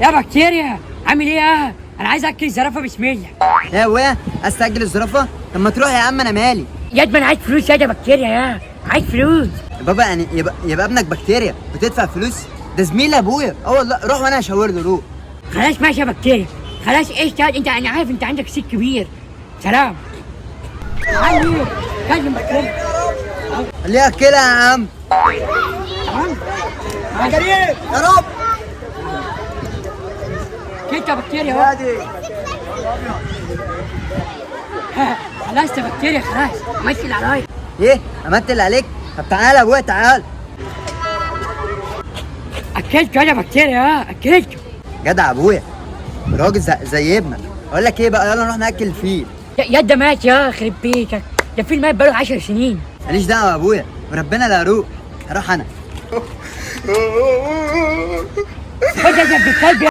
يا بكتيريا عامل ايه؟ انا عايز اكل الزرافه بسم الله. يا ابويا عايز تاكل الزرافه؟ طب ما تروح يا عم، انا مالي. يا ابني انا عايز فلوس يا بكتيريا، يا عايز فلوس. يا بابا يعني يبقى ابنك بكتيريا بتدفع فلوس؟ ده زميل ابويا. اه والله، روح وانا هشاور له. روح. خلاص ماشي يا بكتيريا، خلاص ايش انت، انا عارف انت عندك سيت كبير. سلام. علي كلم بكتيريا. خليها كده يا عم. تمام. يا كريم يا رب. كنت يا بكتيريا اهو. خلاص يا بكتيريا خلاص، مثل عليا. ايه امثل عليك؟ طب تعالى يا ابويا تعال. اكلته يا بكتيريا، اكلته. جدع ابويا، راجل زي ابنك. اقول لك ايه بقى، يلا نروح ناكل الفيل. يا ده مات، يا يخرب بيتك، ده الفيل مات بقاله 10 سنين. ماليش دعوه يا ابويا، وربنا لا اروح، هروح انا. خد يا ابن الكلب.